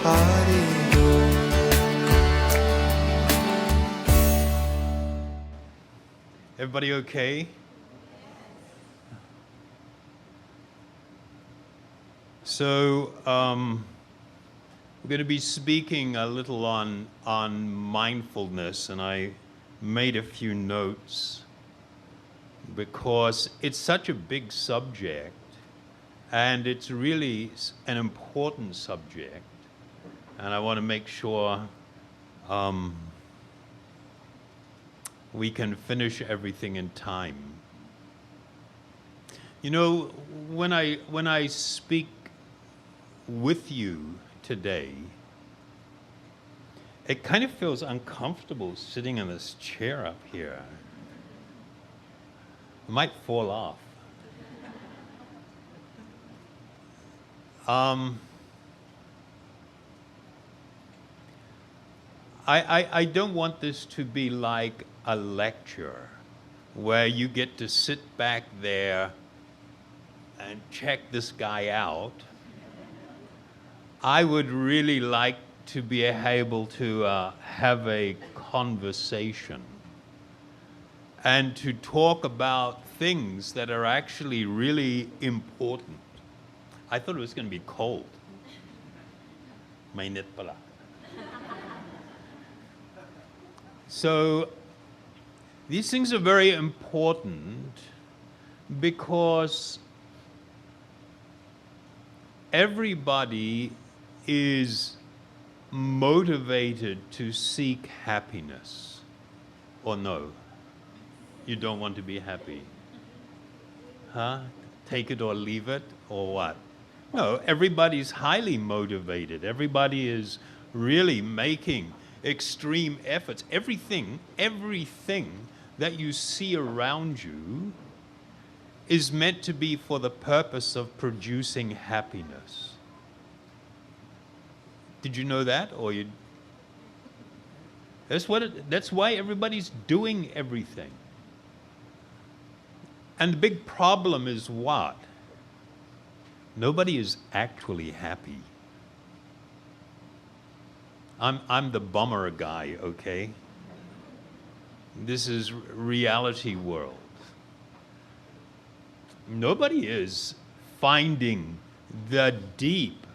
Haribo. Everybody okay? So we're going to be speaking a little on mindfulness, and I made a few notes because it's such a big subject, and it's really an important subject, and I want to make sure we can finish everything in time. You know, when I speak with you today, it kind of feels uncomfortable sitting in this chair up here. I might fall off. I don't want this to be like a lecture where you get to sit back there and check this guy out. I would really like to be able to have a conversation and to talk about things that are actually really important. I thought it was going to be cold. Mainit pala. So these things are very important because everybody is motivated to seek happiness. Or no? You don't want to be happy? Huh? Take it or leave it, or what? No, everybody's highly motivated. Everybody is really making extreme efforts. Everything that you see around you is meant to be for the purpose of producing happiness. Did you know that? Or you? That's why everybody's doing everything. And the big problem is what? Nobody is actually happy. I'm the bummer guy, okay? This is reality world. Nobody is finding the deep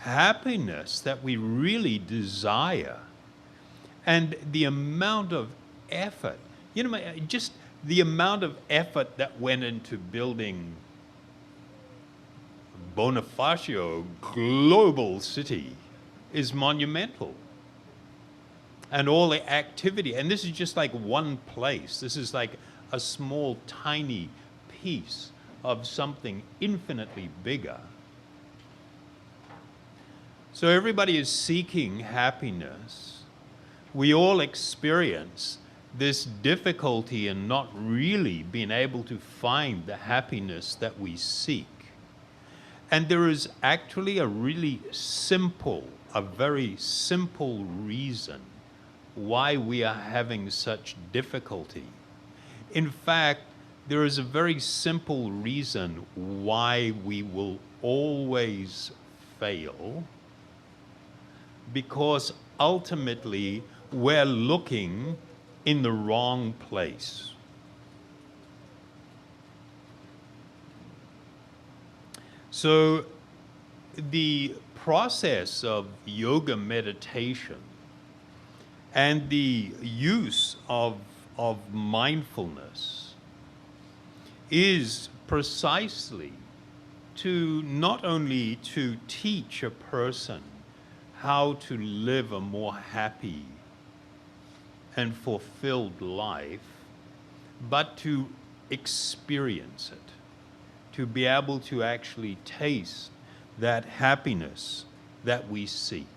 happiness that we really desire. And the amount of effort, you know, just the amount of effort that went into building Bonifacio global city is monumental. And all the activity, and this is just like one place. This is like a small, tiny piece of something infinitely bigger. So everybody is seeking happiness. We all experience this difficulty in not really being able to find the happiness that we seek. And there is actually a very simple reason why we are having such difficulty. In fact, there is a very simple reason why we will always fail, because ultimately we're looking in the wrong place. So the process of yoga meditation and the use of mindfulness is precisely to not only to teach a person how to live a more happy and fulfilled life, but to experience it, to be able to actually taste that happiness that we seek.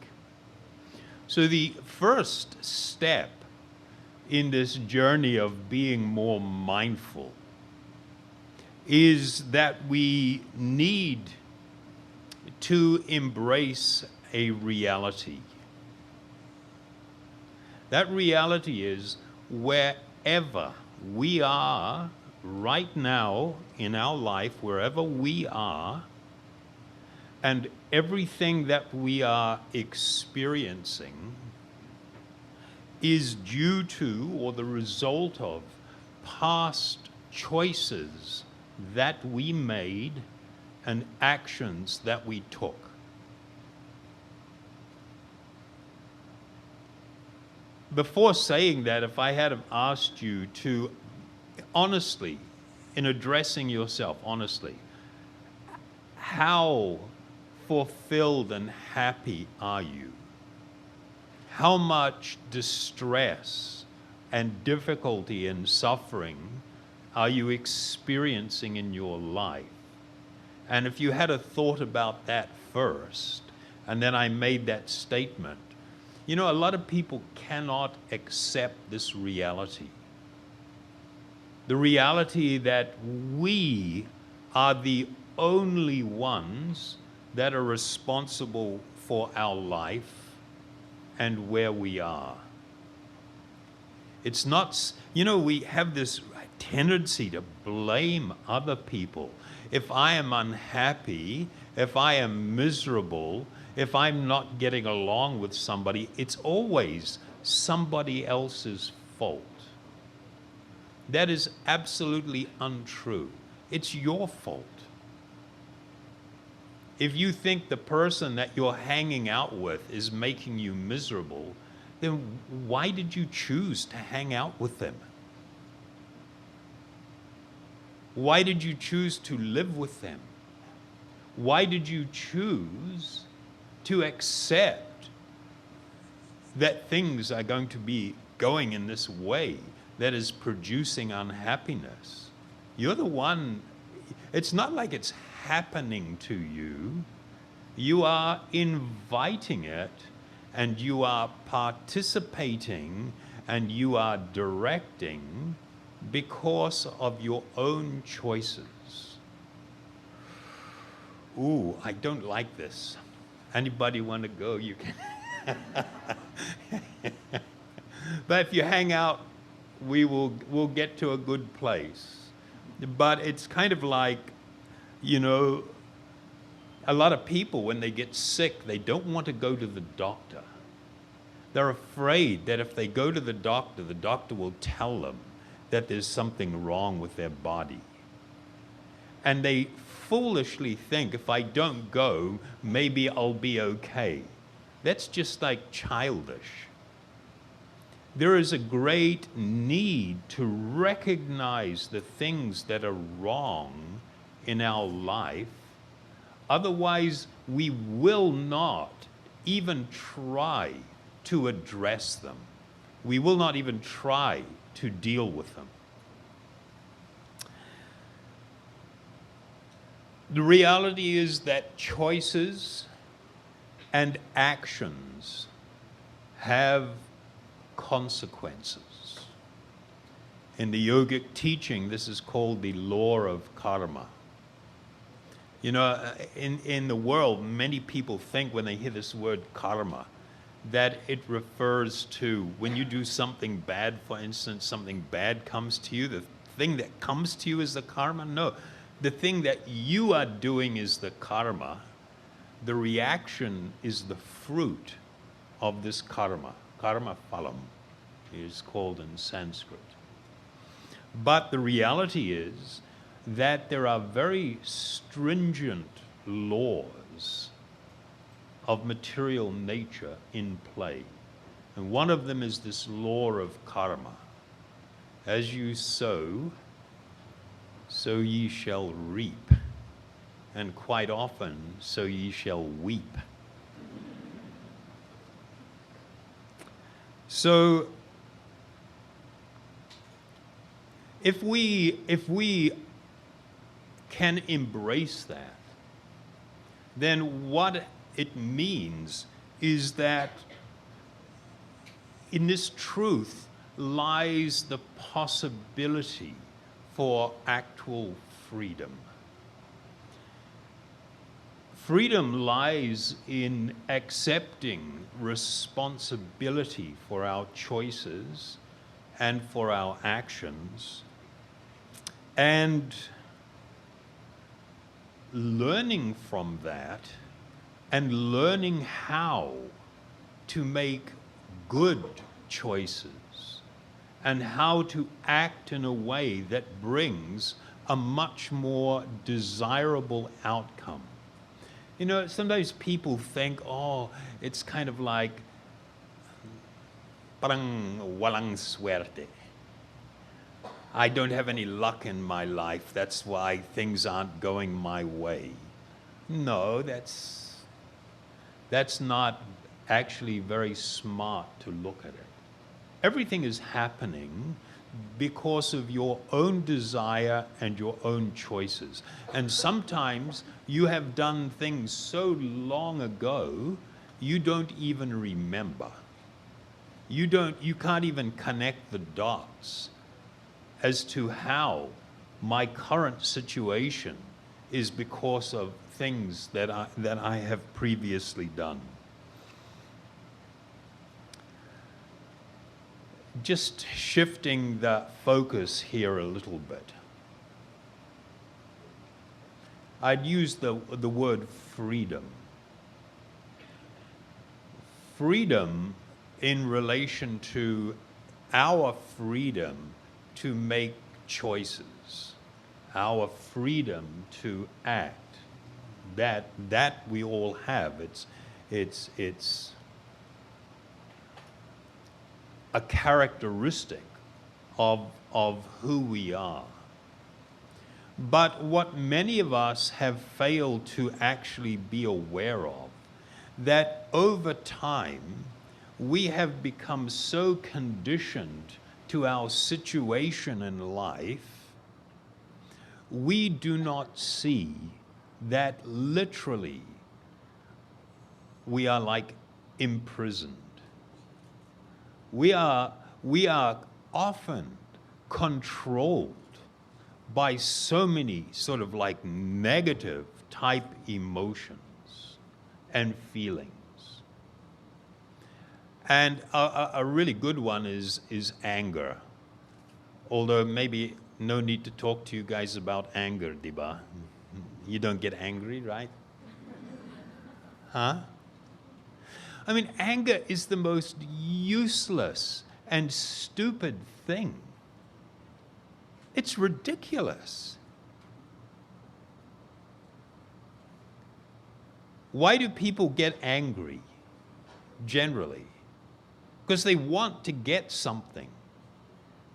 So the first step in this journey of being more mindful is that we need to embrace a reality. That reality is wherever we are right now in our life, wherever we are, And everything that we are experiencing is due to or the result of past choices that we made and actions that we took. Before saying that, if I had asked you to honestly, in addressing yourself honestly, how fulfilled and happy are you? How much distress and difficulty and suffering are you experiencing in your life? And if you had a thought about that first, and then I made that statement, you know, a lot of people cannot accept this reality. The reality that we are the only ones that are responsible for our life and where we are. It's not, you know, we have this tendency to blame other people. If I am unhappy, if I am miserable, if I'm not getting along with somebody, it's always somebody else's fault. That is absolutely untrue. It's your fault. If you think the person that you're hanging out with is making you miserable, then why did you choose to hang out with them? Why did you choose to live with them? Why did you choose to accept that things are going to be going in this way that is producing unhappiness? You're the one. It's not like it's happening to you. You are inviting it, and you are participating, and you are directing because of your own choices. Ooh, I don't like this. Anybody want to go? You can. But if you hang out, we'll get to a good place. But it's kind of like, you know, a lot of people, when they get sick, they don't want to go to the doctor. They're afraid that if they go to the doctor will tell them that there's something wrong with their body. And they foolishly think, if I don't go, maybe I'll be okay. That's just like childish. There is a great need to recognize the things that are wrong in our life. Otherwise, we will not even try to address them. We will not even try to deal with them. The reality is that choices and actions have consequences. In the yogic teaching, this is called the law of karma. You know, in the world, many people think when they hear this word karma, that it refers to when you do something bad, for instance, something bad comes to you, the thing that comes to you is the karma. No, the thing that you are doing is the karma. The reaction is the fruit of this karma. Karma phalam is called in Sanskrit. But the reality is that there are very stringent laws of material nature in play. And one of them is this law of karma. As you sow, so ye shall reap. And quite often, so ye shall weep. So, if we can embrace that, then what it means is that in this truth lies the possibility for actual freedom. Freedom lies in accepting responsibility for our choices and for our actions, and learning from that and learning how to make good choices and how to act in a way that brings a much more desirable outcome. You know, sometimes people think, oh, it's kind of like parang walang suerte. I don't have any luck in my life. That's why things aren't going my way. No, that's not actually very smart to look at it. Everything is happening because of your own desire and your own choices. And sometimes you have done things so long ago, you don't even remember. You can't even connect the dots as to how my current situation is because of things that I have previously done. Just shifting the focus here a little bit. I'd use the word freedom. Freedom in relation to our freedom to make choices, our freedom to act. That we all have. It's a characteristic of who we are. But what many of us have failed to actually be aware of, that over time we have become so conditioned to our situation in life, we do not see that literally we are like imprisoned. We are often controlled by so many sort of like negative type emotions and feelings. And a really good one is anger. Although maybe no need to talk to you guys about anger, Diba. You don't get angry, right? Huh? I mean, anger is the most useless and stupid thing. It's ridiculous. Why do people get angry, generally? Because they want to get something.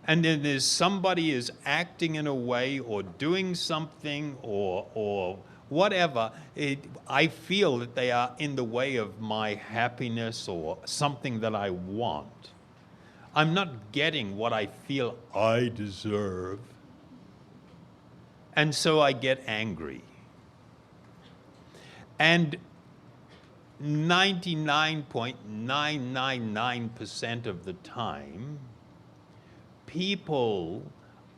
And then there's somebody is acting in a way or doing something or whatever, I feel that they are in the way of my happiness or something that I want. I'm not getting what I feel I deserve. And so I get angry. And 99.999% of the time, people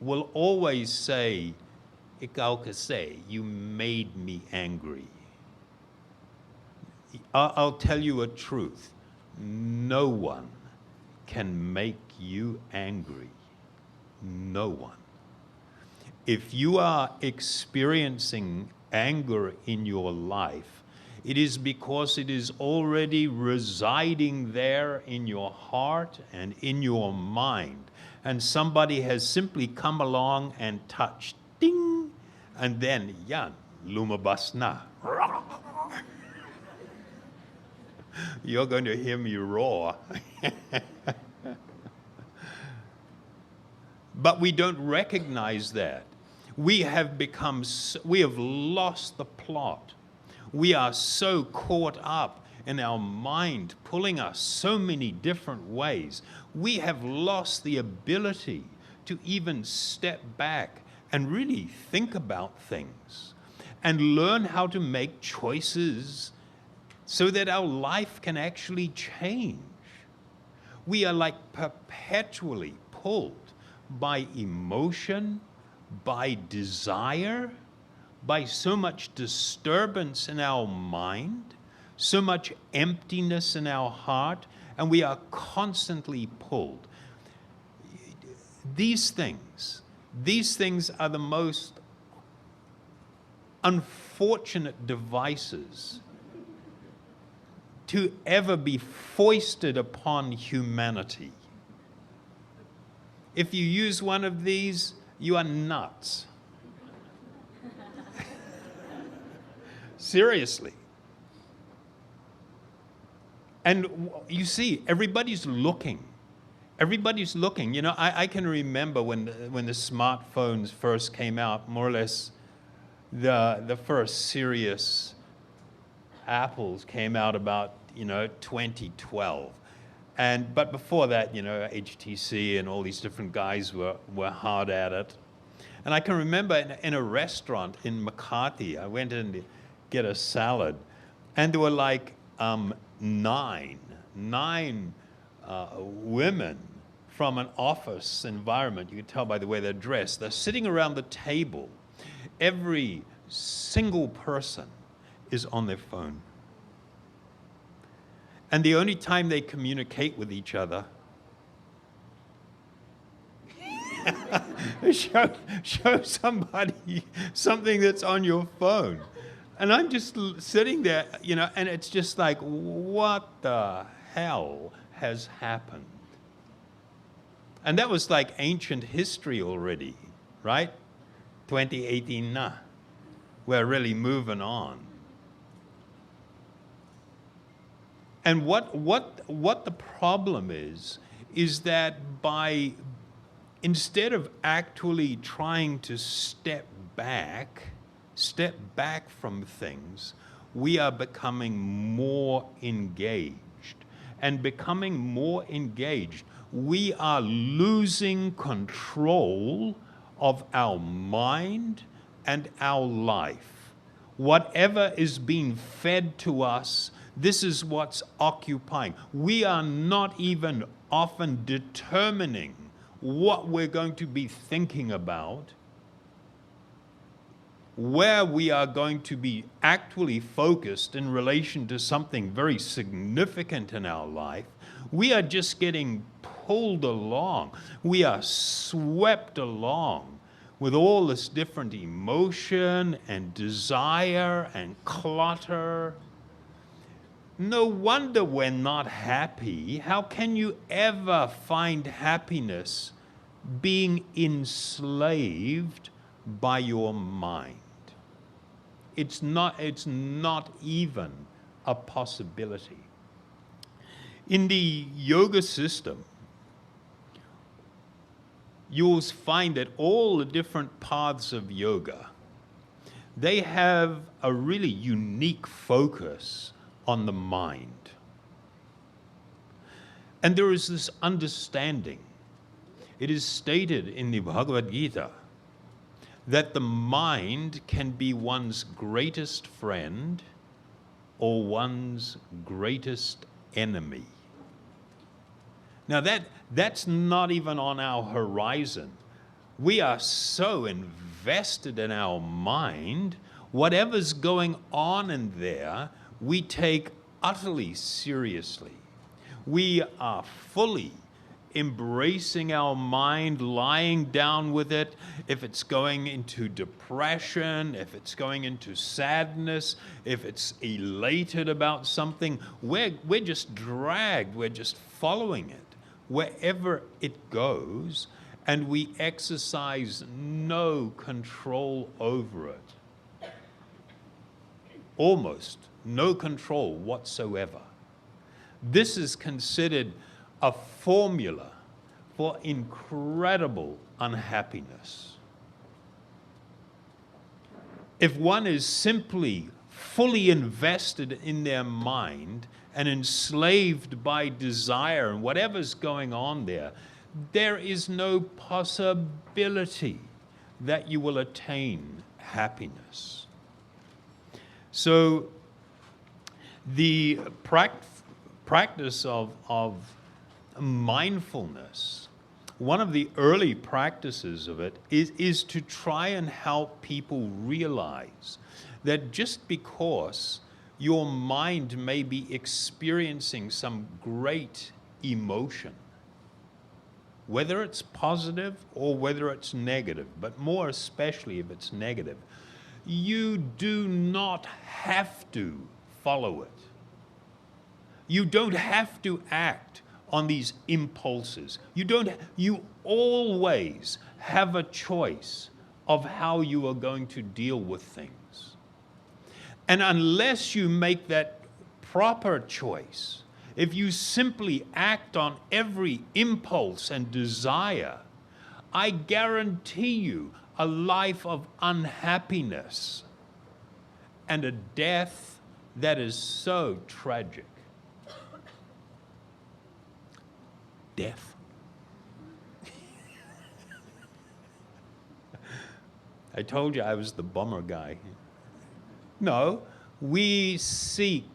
will always say, ikaw kasi, you made me angry. I'll tell you a truth. No one can make you angry. No one. If you are experiencing anger in your life, it is because it is already residing there in your heart and in your mind. And somebody has simply come along and touched, ding, and then, yan, lumabas na. You're going to hear me roar. But we don't recognize that. We have lost the plot. We are so caught up in our mind, pulling us so many different ways. We have lost the ability to even step back and really think about things and learn how to make choices so that our life can actually change. We are like perpetually pulled by emotion, by desire, by so much disturbance in our mind, so much emptiness in our heart, and we are constantly pulled. These things are the most unfortunate devices to ever be foisted upon humanity. If you use one of these, you are nuts. Seriously. And you see, everybody's looking. Everybody's looking. You know, I can remember when the smartphones first came out, more or less the first serious Apples came out about, 2012. But before that, HTC and all these different guys were hard at it. And I can remember in a restaurant in Makati, I went in to get a salad, and there were like nine women from an office environment. You could tell by the way they're dressed. They're sitting around the table. Every single person is on their phone. And the only time they communicate with each other show somebody something that's on your phone. And I'm just sitting there, and it's just like, what the hell has happened? And that was like ancient history already, right? 2018, nah. We're really moving on. And what the problem is that instead of actually trying to step back from things, we are becoming more engaged. And becoming more engaged, we are losing control of our mind and our life. Whatever is being fed to us, this is what's occupying. We are not even often determining what we're going to be thinking about, where we are going to be actually focused in relation to something very significant in our life. We are just getting pulled along. We are swept along with all this different emotion and desire and clutter. No wonder we're not happy. How can you ever find happiness being enslaved by your mind? It's not even a possibility. In the yoga system, you'll find that all the different paths of yoga, they have a really unique focus on the mind. And there is this understanding. It is stated in the Bhagavad Gita that the mind can be one's greatest friend or one's greatest enemy. Now that's not even on our horizon. We are so invested in our mind, whatever's going on in there, we take utterly seriously. We are fully embracing our mind, lying down with it. If it's going into depression, if it's going into sadness, if it's elated about something, we're just dragged, we're just following it wherever it goes, and we exercise no control over it. Almost no control whatsoever. This is considered a formula for incredible unhappiness. If one is simply fully invested in their mind and enslaved by desire and whatever's going on there, there is no possibility that you will attain happiness. So the practice of mindfulness, one of the early practices of it is to try and help people realize that just because your mind may be experiencing some great emotion, whether it's positive or whether it's negative, but more especially if it's negative, you do not have to follow it. You don't have to act on these impulses. You always have a choice of how you are going to deal with things. And unless you make that proper choice, if you simply act on every impulse and desire, I guarantee you a life of unhappiness and a death that is so tragic. Death. I told you I was the bummer guy. No, we seek,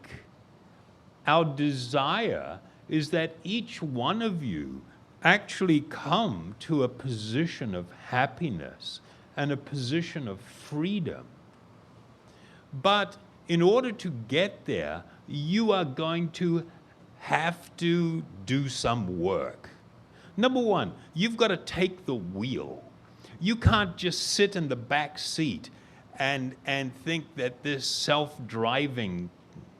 our desire is that each one of you actually come to a position of happiness and a position of freedom. But in order to get there, you are going to have to do some work. Number one, you've got to take the wheel. You can't just sit in the back seat and think that this self-driving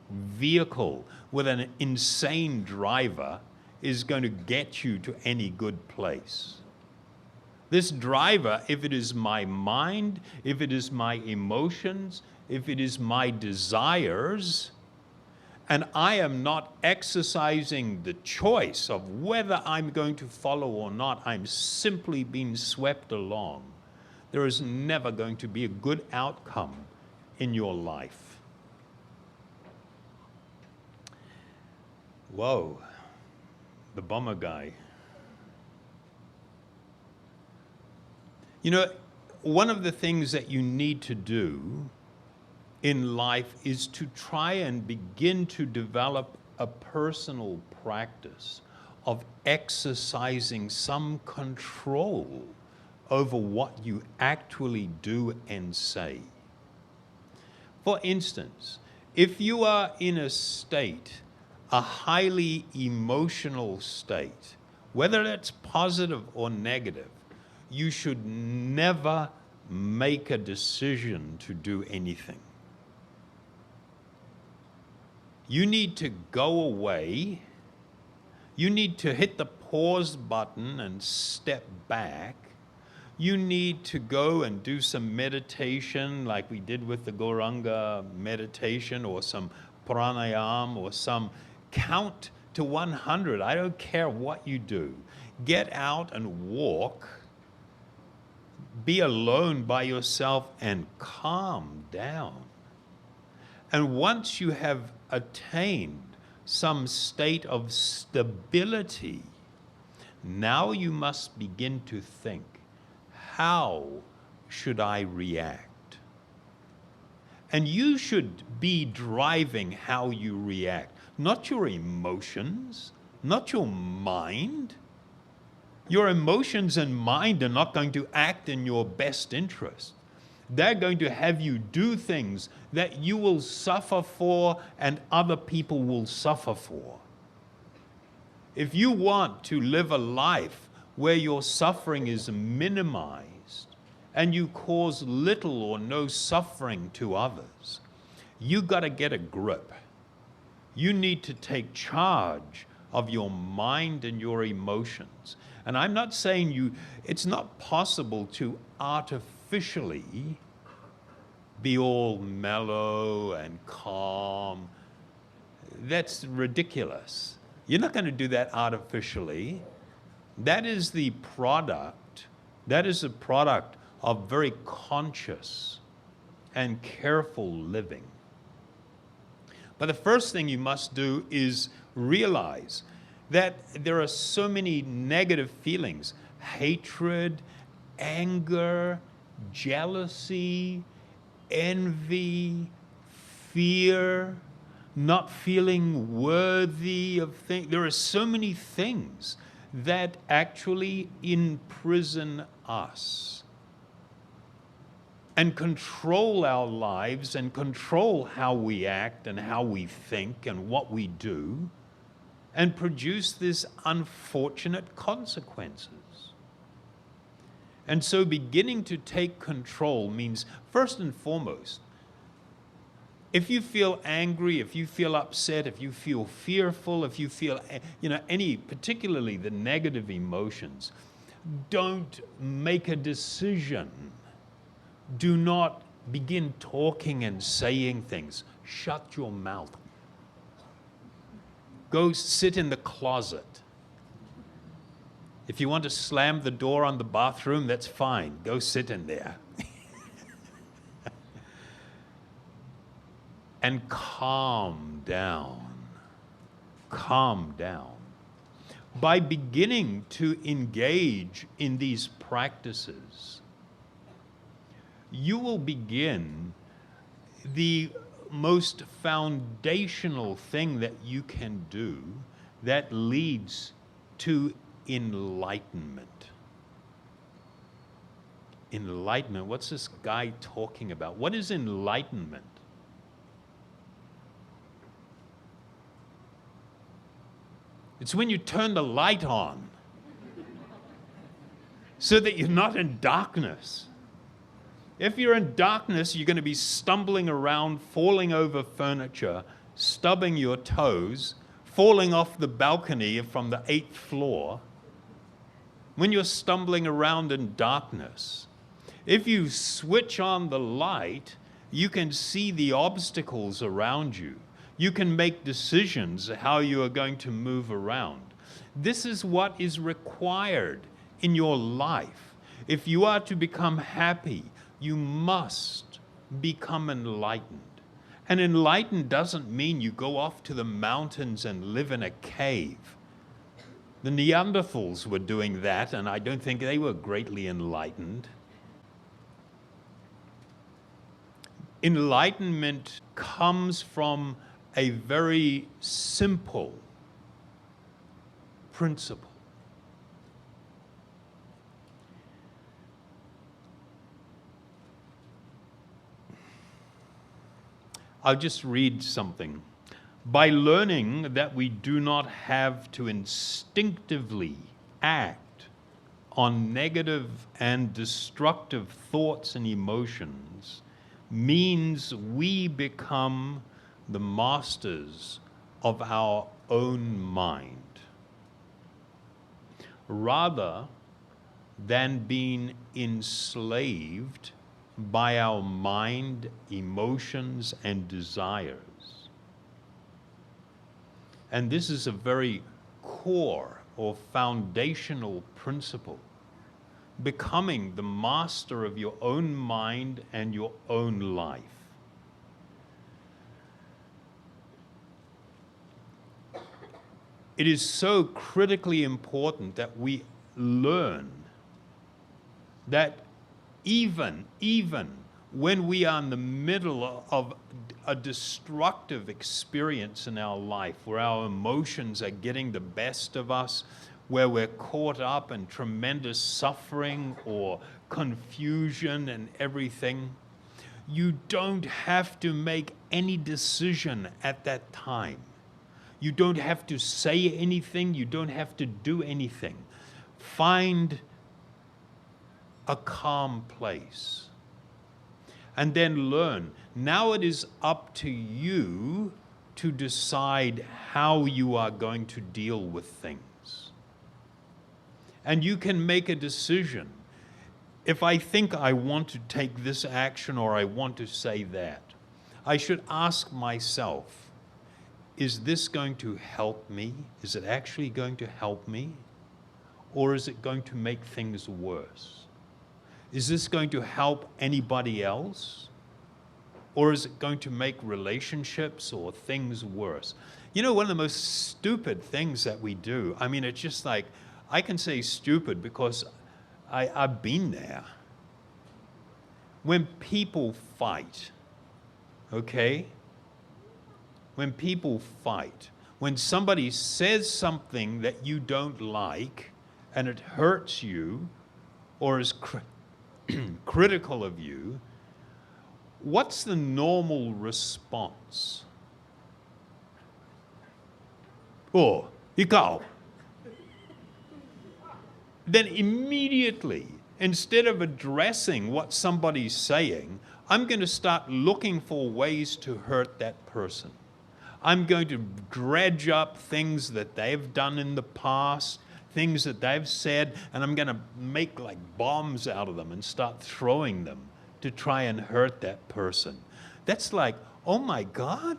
vehicle with an insane driver is going to get you to any good place. This driver, if it is my mind, if it is my emotions, if it is my desires, and I am not exercising the choice of whether I'm going to follow or not, I'm simply being swept along, there is never going to be a good outcome in your life. Whoa, the bomber guy. You know, one of the things that you need to do in life is to try and begin to develop a personal practice of exercising some control over what you actually do and say. For instance, if you are in a state, a highly emotional state, whether it's positive or negative, you should never make a decision to do anything. You need to go away. You need to hit the pause button and step back. You need to go and do some meditation like we did with the Gauranga meditation, or some pranayama, or some count to 100. I don't care what you do. Get out and walk. Be alone by yourself and calm down. And once you have attained some state of stability, now you must begin to think, how should I react? And you should be driving how you react, not your emotions, not your mind. Your emotions and mind are not going to act in your best interest. They're going to have you do things that you will suffer for and other people will suffer for. If you want to live a life where your suffering is minimized and you cause little or no suffering to others, you got to get a grip. You need to take charge of your mind and your emotions. And I'm not saying it's not possible to artificially be all mellow and calm. That's ridiculous. You're not going to do that artificially. That is a product of very conscious and careful living. But the first thing you must do is realize that there are so many negative feelings: hatred, anger, jealousy, envy, fear, not feeling worthy of things. There are so many things that actually imprison us and control our lives and control how we act and how we think and what we do, and produce these unfortunate consequences. And so beginning to take control means, first and foremost, If you feel angry, if you feel upset, if you feel fearful, if you feel, any, particularly the negative emotions, don't make a decision. Do not begin talking and saying things. Shut your mouth. Go sit in the closet. If you want to slam the door on the bathroom, that's fine. Go sit in there. And calm down. Calm down. By beginning to engage in these practices, you will begin the most foundational thing that you can do that leads to enlightenment. Enlightenment, what's this guy talking about? What is enlightenment? It's when you turn the light on so that you're not in darkness. If you're in darkness, you're going to be stumbling around, falling over furniture, stubbing your toes, falling off the balcony from the 8th floor. When you're stumbling around in darkness, if you switch on the light, you can see the obstacles around you. You can make decisions how you are going to move around. This is what is required in your life. If you are to become happy, you must become enlightened. And enlightened doesn't mean you go off to the mountains and live in a cave. The Neanderthals were doing that, and I don't think they were greatly enlightened. Enlightenment comes from a very simple principle. I'll just read something. By learning that we do not have to instinctively act on negative and destructive thoughts and emotions means we become the masters of our own mind, rather than being enslaved by our mind, emotions, and desires. And this is a very core or foundational principle, becoming the master of your own mind and your own life. It is so critically important that we learn that even when we are in the middle of a destructive experience in our life, where our emotions are getting the best of us, where we're caught up in tremendous suffering or confusion and everything, you don't have to make any decision at that time. You don't have to say anything. You don't have to do anything. Find a calm place. And then learn. Now it is up to you to decide how you are going to deal with things. And you can make a decision. If I think I want to take this action or I want to say that, I should ask myself, is this going to help me? Is it actually going to help me? Or is it going to make things worse? Is this going to help anybody else? Or is it going to make relationships or things worse? You know, one of the most stupid things that we do, I mean, it's just like, I can say stupid because I've been there. When people fight, okay? When people fight, when somebody says something that you don't like and it hurts you or is critical of you, what's the normal response? Oh, ikaw. Then immediately, instead of addressing what somebody's saying, I'm going to start looking for ways to hurt that person. I'm going to dredge up things that they've done in the past, things that they've said, and I'm going to make like bombs out of them and start throwing them to try and hurt that person. That's like, oh my God,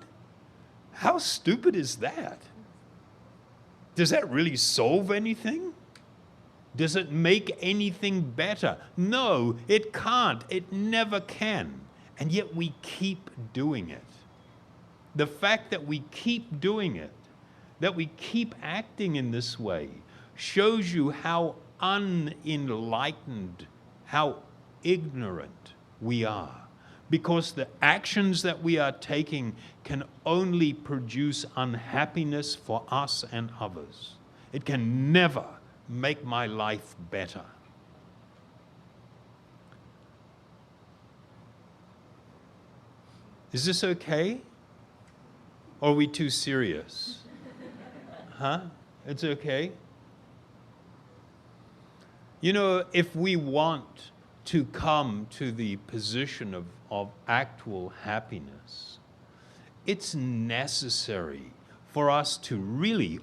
how stupid is that? Does that really solve anything? Does it make anything better? No, it can't. It never can. And yet we keep doing it. The fact that we keep doing it, that we keep acting in this way, shows you how unenlightened, how ignorant we are. Because the actions that we are taking can only produce unhappiness for us and others. It can never make my life better. Is this okay? Or are we too serious? Huh? It's okay? You know, if we want to come to the position of actual happiness, it's necessary for us to really,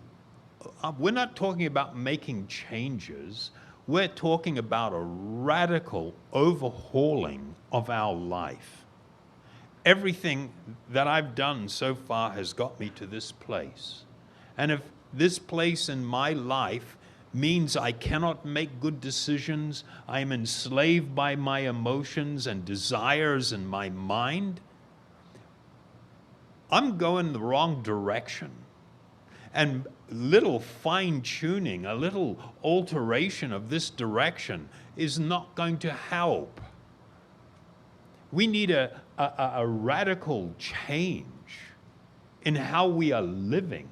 we're not talking about making changes, we're talking about a radical overhauling of our life. Everything that I've done so far has got me to this place. And if this place in my life means I cannot make good decisions, I am enslaved by my emotions and desires in my mind, I'm going the wrong direction. And little fine-tuning, a little alteration of this direction is not going to help. We need a radical change in how we are living.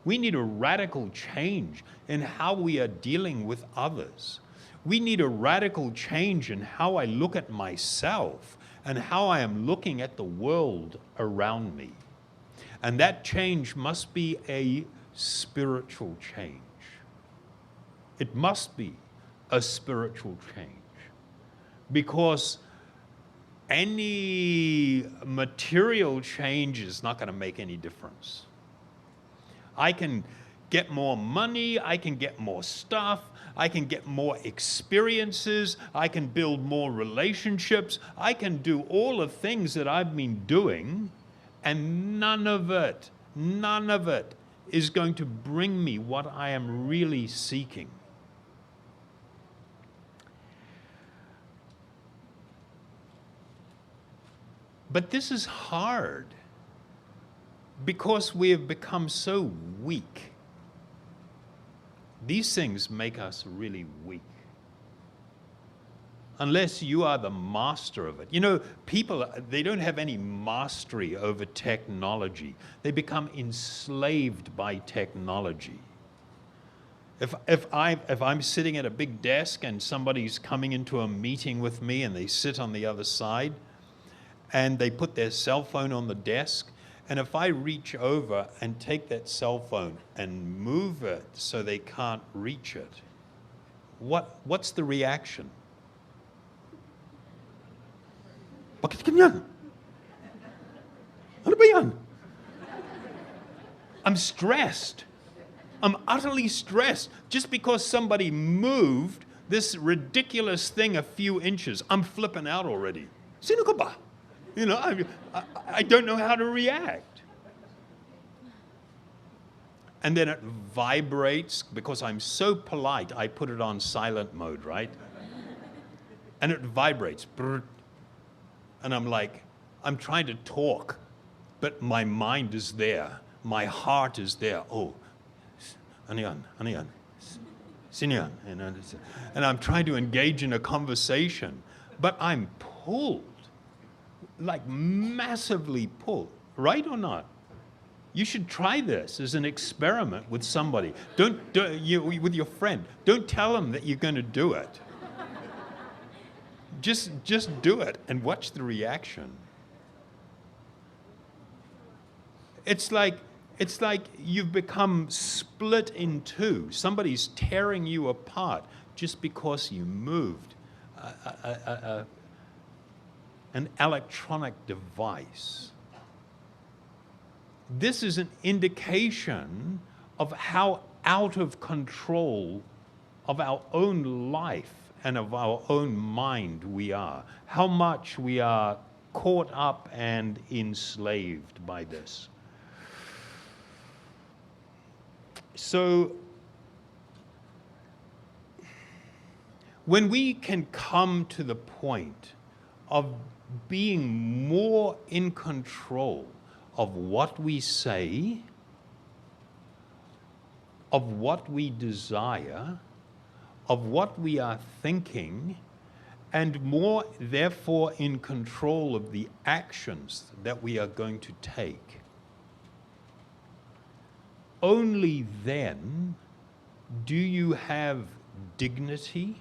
We need a radical change in how we are dealing with others. We need a radical change in how I look at myself and how I am looking at the world around me. And that change must be a spiritual change. It must be a spiritual change. Because any material change is not going to make any difference. I can get more money, I can get more stuff, I can get more experiences, I can build more relationships, I can do all the things that I've been doing, and none of it is going to bring me what I am really seeking. But this is hard because we have become so weak. These things make us really weak. Unless you are the master of it. You know, people, they don't have any mastery over technology. They become enslaved by technology. If I'm sitting at a big desk and somebody's coming into a meeting with me and they sit on the other side, and they put their cell phone on the desk, and if I reach over and take that cell phone and move it so they can't reach it, what's the reaction? Bakit ganyan? Ano ba yan? I'm stressed. I'm utterly stressed. Just because somebody moved this ridiculous thing a few inches, I'm flipping out already. Sino ka ba? You know, I don't know how to react. And then it vibrates, because I'm so polite, I put it on silent mode, right? And it vibrates. And I'm like, I'm trying to talk, but my mind is there. My heart is there. Oh, ano yan? Sino yan? And I'm trying to engage in a conversation, but I'm pulled. Like massively pulled, right or not? You should try this as an experiment with somebody. With your friend. Don't tell them that you're going to do it. Just do it and watch the reaction. It's like you've become split in two. Somebody's tearing you apart just because you moved an electronic device. This is an indication of how out of control of our own life and of our own mind we are, how much we are caught up and enslaved by this. So, when we can come to the point of being more in control of what we say, of what we desire, of what we are thinking, and more, therefore, in control of the actions that we are going to take, only then do you have dignity.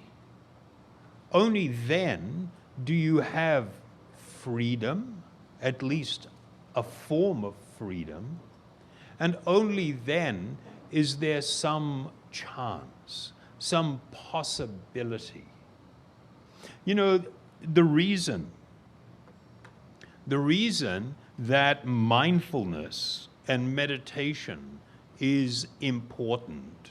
Only then do you have freedom, at least a form of freedom, and only then is there some chance, some possibility. You know, the reason that mindfulness and meditation is important,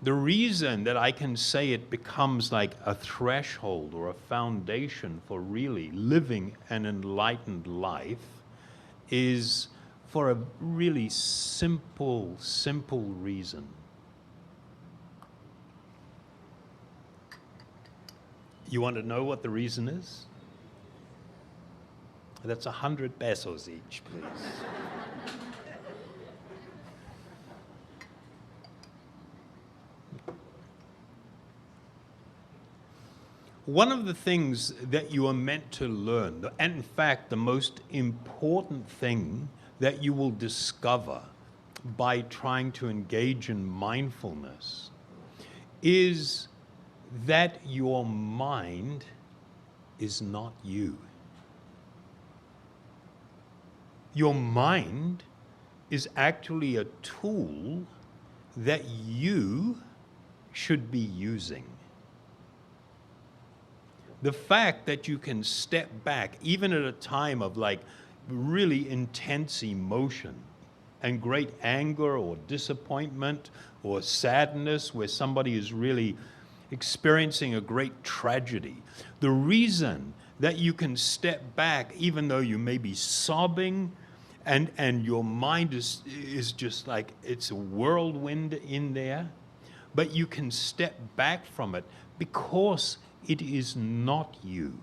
the reason that I can say it becomes like a threshold or a foundation for really living an enlightened life is for a really simple reason. You want to know what the reason is? That's 100 pesos each, please. One of the things that you are meant to learn, and in fact the most important thing that you will discover by trying to engage in mindfulness, is that your mind is not you. Your mind is actually a tool that you should be using. The fact that you can step back, even at a time of like really intense emotion and great anger or disappointment or sadness, where somebody is really experiencing a great tragedy, the reason that you can step back, even though you may be sobbing and your mind is just like it's a whirlwind in there, but you can step back from it because it is not you.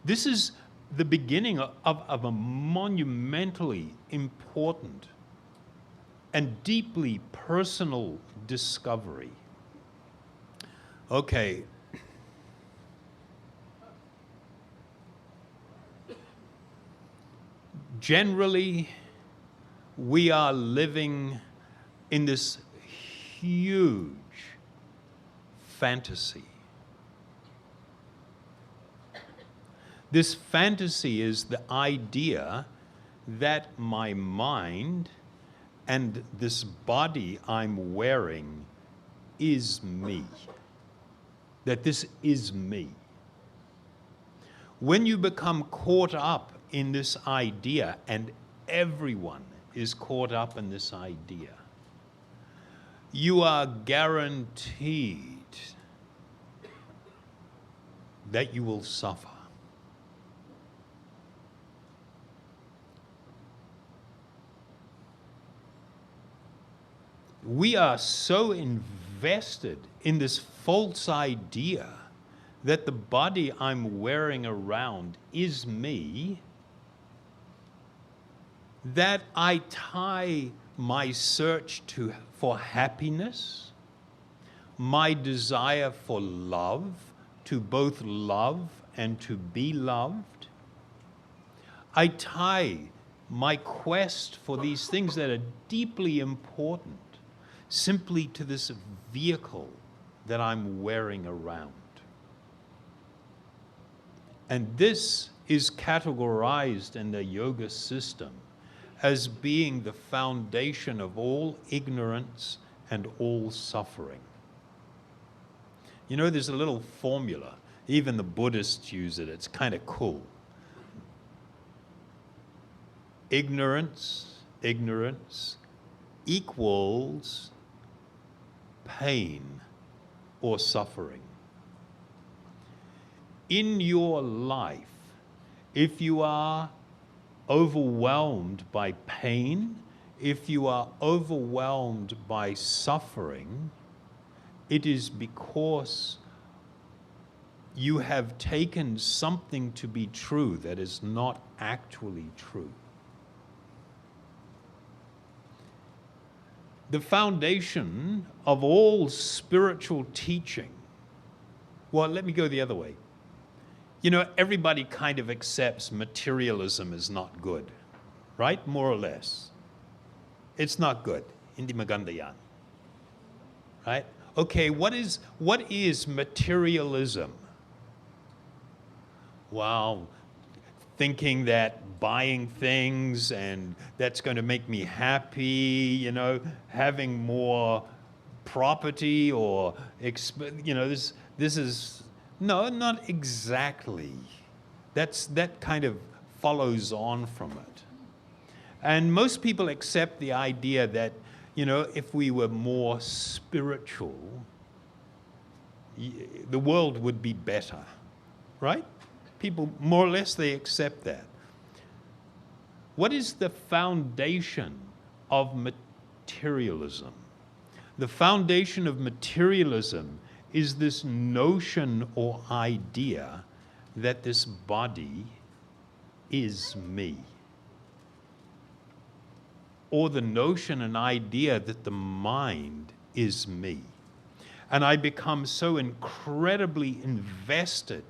This is the beginning of a monumentally important and deeply personal discovery. Okay. Generally, we are living in this huge fantasy. This fantasy is the idea that my mind and this body I'm wearing is me. That this is me. When you become caught up in this idea, and everyone is caught up in this idea, you are guaranteed that you will suffer. We are so invested in this false idea that the body I'm wearing around is me, that I tie my search for happiness, my desire for love, to both love and to be loved. I tie my quest for these things that are deeply important simply to this vehicle that I'm wearing around. And this is categorized in the yoga system as being the foundation of all ignorance and all suffering. You know, there's a little formula. Even the Buddhists use it. It's kind of cool. Ignorance equals pain or suffering. In your life, if you are overwhelmed by pain, if you are overwhelmed by suffering, it is because you have taken something to be true that is not actually true. The foundation of all spiritual teaching, well, let me go the other way. You know, everybody kind of accepts materialism is not good, right? More or less. It's not good. Hindi maganda yan. Right? Okay, what is materialism? Well, thinking that buying things and that's going to make me happy, you know, having more property or, you know, this is, no, not exactly. That kind of follows on from it. And most people accept the idea that, you know, if we were more spiritual, the world would be better, right? People, more or less, they accept that. What is the foundation of materialism? The foundation of materialism is this notion or idea that this body is me. Or the notion and idea that the mind is me. And I become so incredibly invested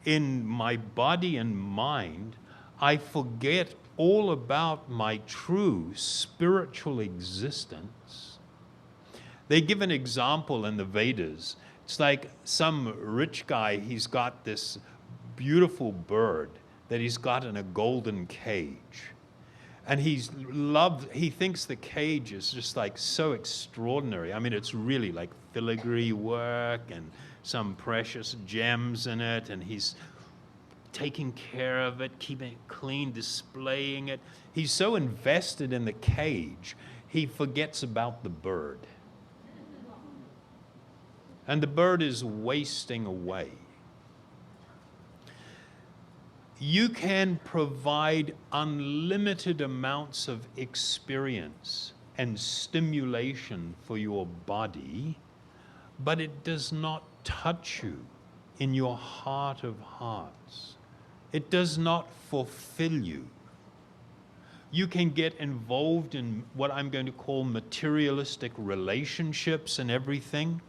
in my body and mind, I forget all about my true spiritual existence. They give an example in the Vedas. It's like some rich guy, he's got this beautiful bird that he's got in a golden cage. And he thinks the cage is just like so extraordinary. I mean, it's really like filigree work and some precious gems in it, and he's taking care of it, keeping it clean, displaying it. He's so invested in the cage, he forgets about the bird. And the bird is wasting away. You can provide unlimited amounts of experience and stimulation for your body, but it does not touch you in your heart of hearts. It does not fulfill you. You can get involved in what I'm going to call materialistic relationships and everything.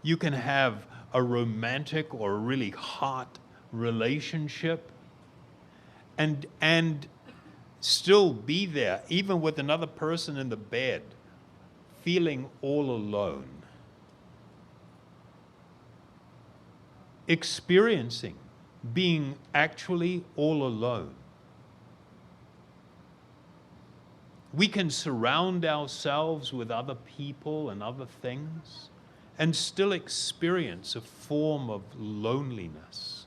You can have a romantic or a really hot relationship and still be there, even with another person in the bed, feeling all alone. Experiencing being actually all alone. We can surround ourselves with other people and other things and still experience a form of loneliness.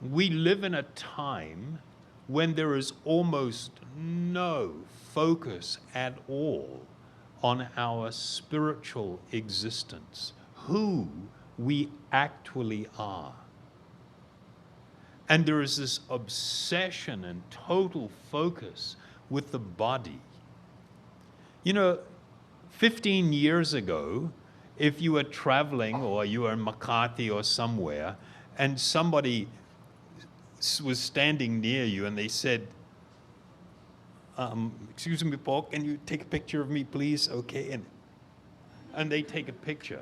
We live in a time when there is almost no focus at all on our spiritual existence, who we actually are. And there is this obsession and total focus with the body. You know, 15 years ago, if you were traveling or you were in Makati or somewhere, and somebody was standing near you and they said, excuse me, Paul, can you take a picture of me, please? Okay. And they take a picture.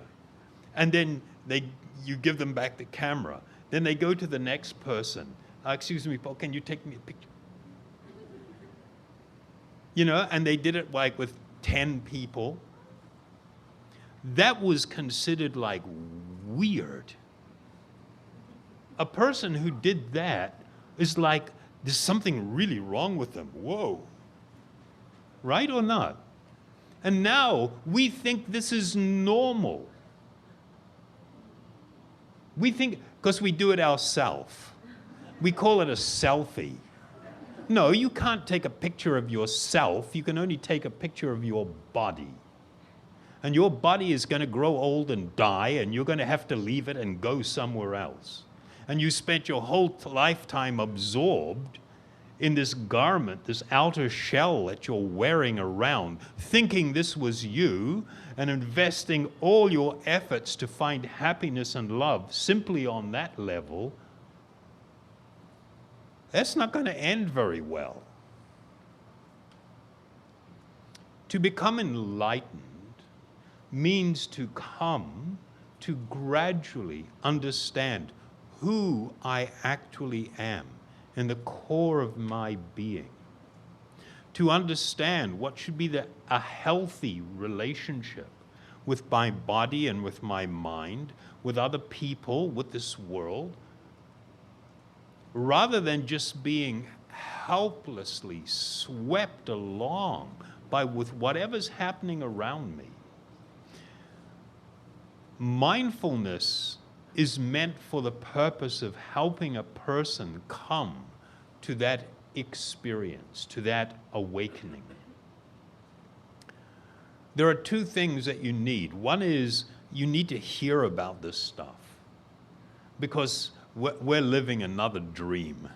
And then you give them back the camera. Then they go to the next person. Excuse me, Paul, can you take me a picture? You know, and they did it like with 10 people. That was considered like weird. A person who did that is like, there's something really wrong with them. Whoa. Right or not? And now we think this is normal. We think, because we do it ourselves, we call it a selfie. No, you can't take a picture of yourself. You can only take a picture of your body. And your body is going to grow old and die, and you're going to have to leave it and go somewhere else. And you spent your whole lifetime absorbed in this garment, this outer shell that you're wearing around, thinking this was you, and investing all your efforts to find happiness and love simply on that level. That's not going to end very well. To become enlightened means to come to gradually understand who I actually am in the core of my being. To understand what should be a healthy relationship with my body and with my mind, with other people, with this world, rather than just being helplessly swept along with whatever's happening around me. Mindfulness is meant for the purpose of helping a person come to that experience, to that awakening. There are two things that you need. One is you need to hear about this stuff, because we're living another dream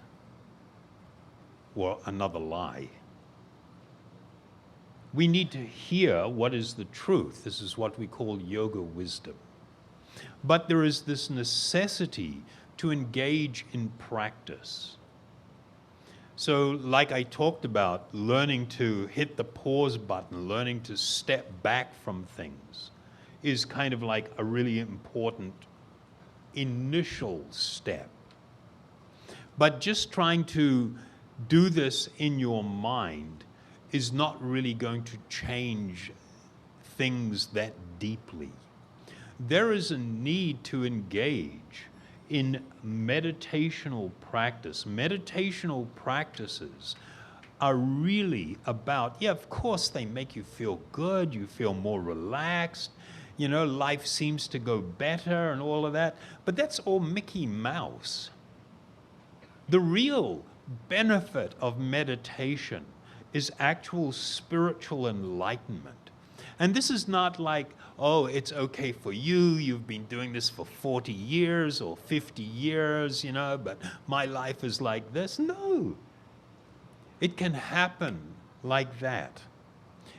or another lie. We need to hear what is the truth. This is what we call yoga wisdom. But there is this necessity to engage in practice. So like I talked about, learning to hit the pause button, learning to step back from things is kind of like a really important initial step. But just trying to do this in your mind is not really going to change things that deeply. There is a need to engage in meditational practice. Meditational practices are really about, yeah, of course they make you feel good, you feel more relaxed, you know, life seems to go better and all of that, but that's all Mickey Mouse. The real benefit of meditation is actual spiritual enlightenment. And this is not like, oh, it's okay for you, you've been doing this for 40 years or 50 years, you know, but my life is like this. No. It can happen like that.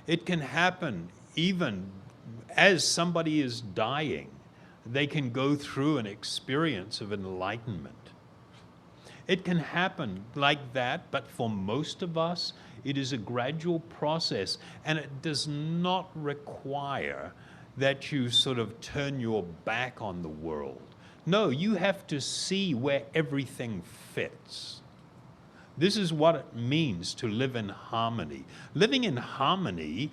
It can happen even as somebody is dying. They can go through an experience of enlightenment. It can happen like that, but for most of us, it is a gradual process, and it does not require that you sort of turn your back on the world. No, you have to see where everything fits. This is what it means to live in harmony. Living in harmony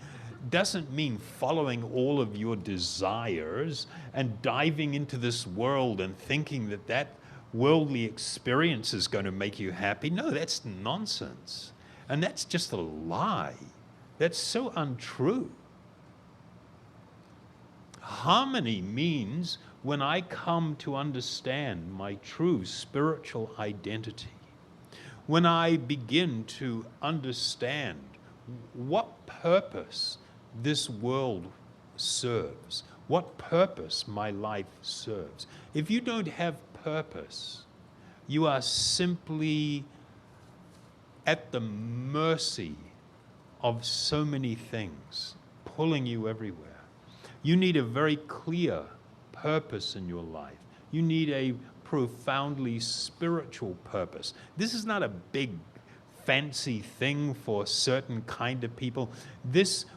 doesn't mean following all of your desires and diving into this world and thinking that that worldly experience is going to make you happy. No, that's nonsense. And that's just a lie. That's so untrue. Harmony means when I come to understand my true spiritual identity, when I begin to understand what purpose this world serves, what purpose my life serves. If you don't have purpose, you are simply at the mercy of so many things pulling you everywhere. You need a very clear purpose in your life. You need a profoundly spiritual purpose. This is not a big fancy thing for certain kind of people.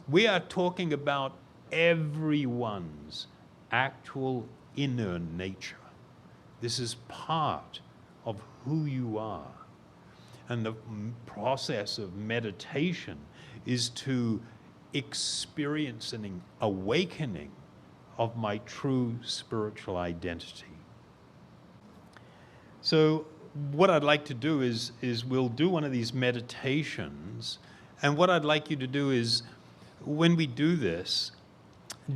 We are talking about everyone's actual inner nature. This is part of who you are. And the process of meditation is to experience an awakening of my true spiritual identity. So what I'd like to do is we'll do one of these meditations, and what I'd like you to do is when we do this,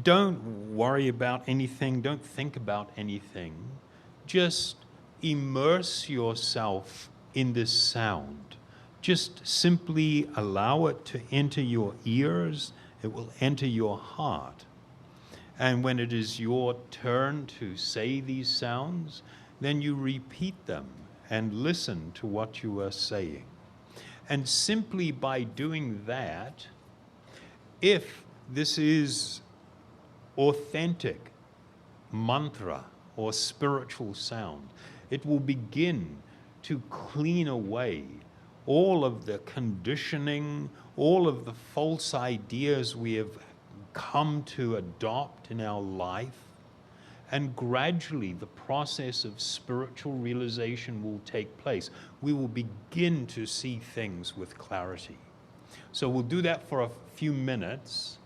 don't worry about anything, don't think about anything. Just immerse yourself in this sound. Just simply allow it to enter your ears, it will enter your heart. And when it is your turn to say these sounds, then you repeat them and listen to what you are saying. And simply by doing that, if this is authentic mantra or spiritual sound, it will begin to clean away all of the conditioning, all of the false ideas we have come to adopt in our life. And gradually the process of spiritual realization will take place. We will begin to see things with clarity. So we'll do that for a few minutes.